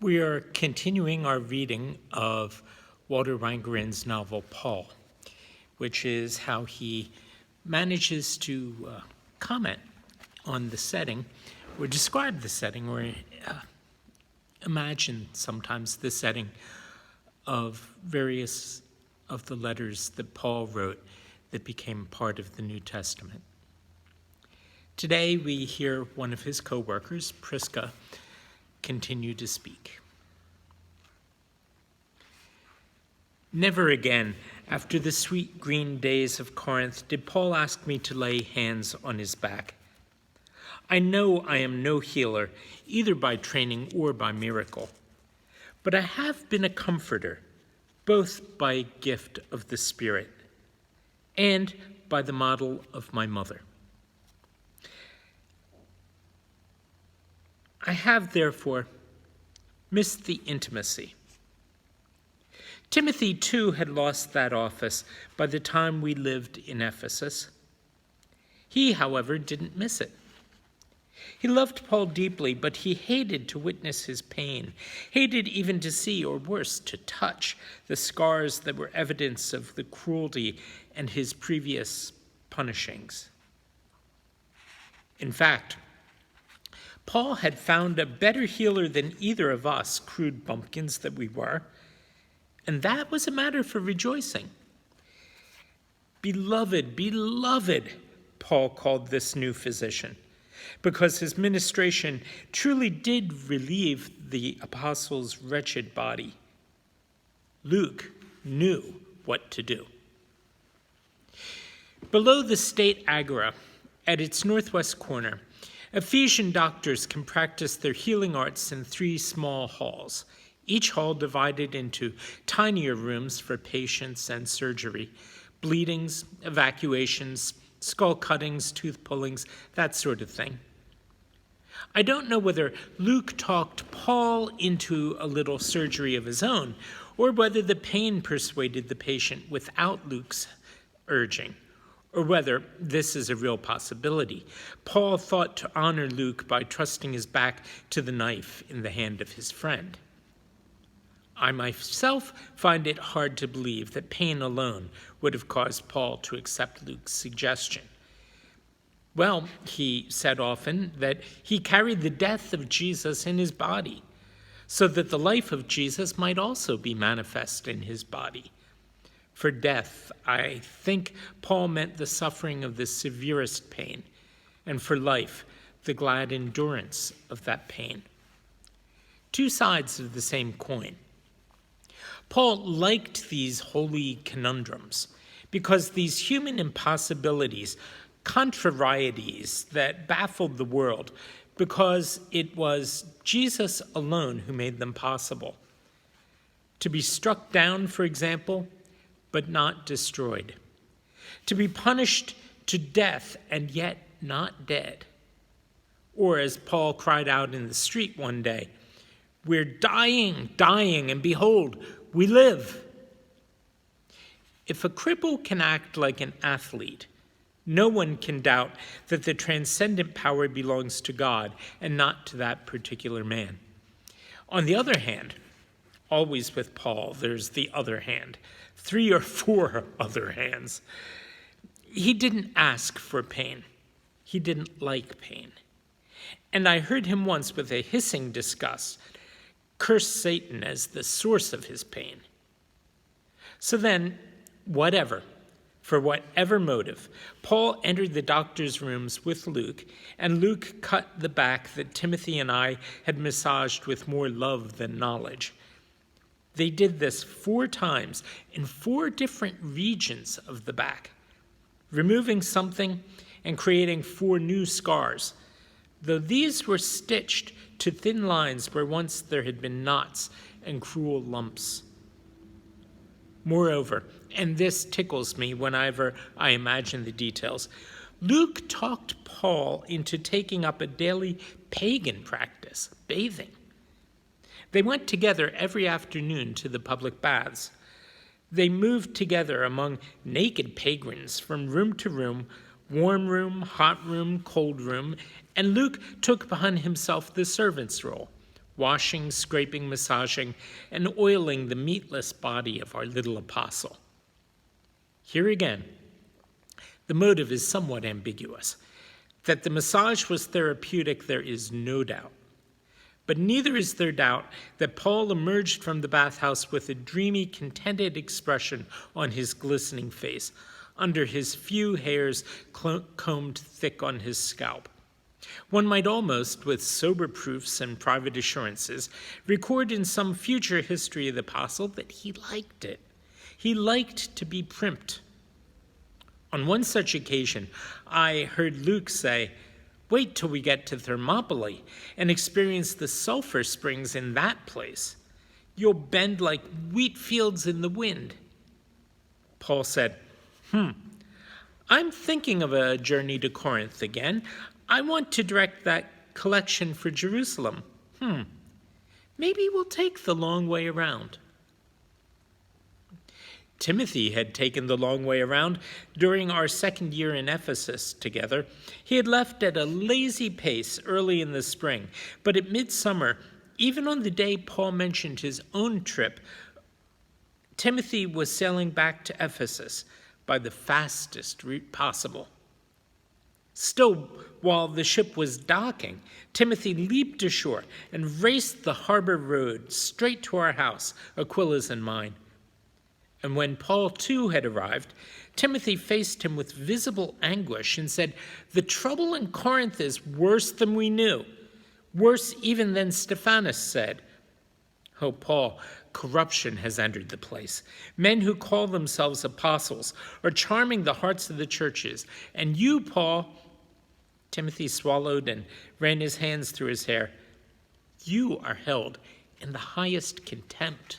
We are continuing our reading of Walter Wangerin's novel Paul, which is how he manages to comment on the setting, or describe the setting, or imagine sometimes the setting of various of the letters that Paul wrote that became part of the New Testament. Today we hear one of his co-workers, Prisca, continue to speak. Never again, after the sweet green days of Corinth, did Paul ask me to lay hands on his back. I know I am no healer, either by training or by miracle, but I have been a comforter, both by gift of the Spirit and by the model of my mother. I have, therefore, missed the intimacy. Timothy, too, had lost that office by the time we lived in Ephesus. He, however, didn't miss it. He loved Paul deeply, but he hated to witness his pain, hated even to see, or worse, to touch, the scars that were evidence of the cruelty and his previous punishings. In fact, Paul had found a better healer than either of us, crude bumpkins that we were, and that was a matter for rejoicing. Beloved, beloved, Paul called this new physician, because his ministration truly did relieve the apostle's wretched body. Luke knew what to do. Below the state agora, at its northwest corner, Ephesian doctors can practice their healing arts in 3 small halls, each hall divided into tinier rooms for patients and surgery, bleedings, evacuations, skull cuttings, tooth pullings, that sort of thing. I don't know whether Luke talked Paul into a little surgery of his own, or whether the pain persuaded the patient without Luke's urging, or whether this is a real possibility. Paul thought to honor Luke by trusting his back to the knife in the hand of his friend. I myself find it hard to believe that pain alone would have caused Paul to accept Luke's suggestion. Well, he said often that he carried the death of Jesus in his body, so that the life of Jesus might also be manifest in his body. For death, I think Paul meant the suffering of the severest pain, and for life, the glad endurance of that pain. 2 sides of the same coin. Paul liked these holy conundrums because these human impossibilities, contrarieties that baffled the world, because it was Jesus alone who made them possible. To be struck down, for example, but not destroyed. To be punished to death and yet not dead. Or as Paul cried out in the street one day, "We're dying, dying, and behold, we live." If a cripple can act like an athlete, no one can doubt that the transcendent power belongs to God and not to that particular man. On the other hand, always with Paul, there's the other hand, 3 or 4 other hands. He didn't ask for pain. He didn't like pain. And I heard him once with a hissing disgust curse Satan as the source of his pain. So then, for whatever motive, Paul entered the doctor's rooms with Luke, and Luke cut the back that Timothy and I had massaged with more love than knowledge. They did this 4 times in 4 different regions of the back, removing something and creating 4 new scars, though these were stitched to thin lines where once there had been knots and cruel lumps. Moreover, and this tickles me whenever I imagine the details, Luke talked Paul into taking up a daily pagan practice, bathing. They went together every afternoon to the public baths. They moved together among naked pagans from room to room, warm room, hot room, cold room, and Luke took upon himself the servant's role, washing, scraping, massaging, and oiling the meatless body of our little apostle. Here again, the motive is somewhat ambiguous. That the massage was therapeutic, there is no doubt. But neither is there doubt that Paul emerged from the bathhouse with a dreamy, contented expression on his glistening face, under his few hairs combed thick on his scalp. One might almost, with sober proofs and private assurances, record in some future history of the apostle that he liked it. He liked to be primped. On one such occasion, I heard Luke say, "Wait till we get to Thermopylae and experience the sulfur springs in that place. You'll bend like wheat fields in the wind." Paul said, I'm thinking of a journey to Corinth again. I want to direct that collection for Jerusalem. Maybe we'll take the long way around. Timothy had taken the long way around during our second year in Ephesus together. He had left at a lazy pace early in the spring, but at midsummer, even on the day Paul mentioned his own trip, Timothy was sailing back to Ephesus by the fastest route possible. Still, while the ship was docking, Timothy leaped ashore and raced the harbor road straight to our house, Aquila's and mine. And when Paul too had arrived, Timothy faced him with visible anguish and said, "The trouble in Corinth is worse than we knew, worse even than Stephanas said." "Oh, Paul, corruption has entered the place. Men who call themselves apostles are charming the hearts of the churches. And you, Paul," Timothy swallowed and ran his hands through his hair, "you are held in the highest contempt."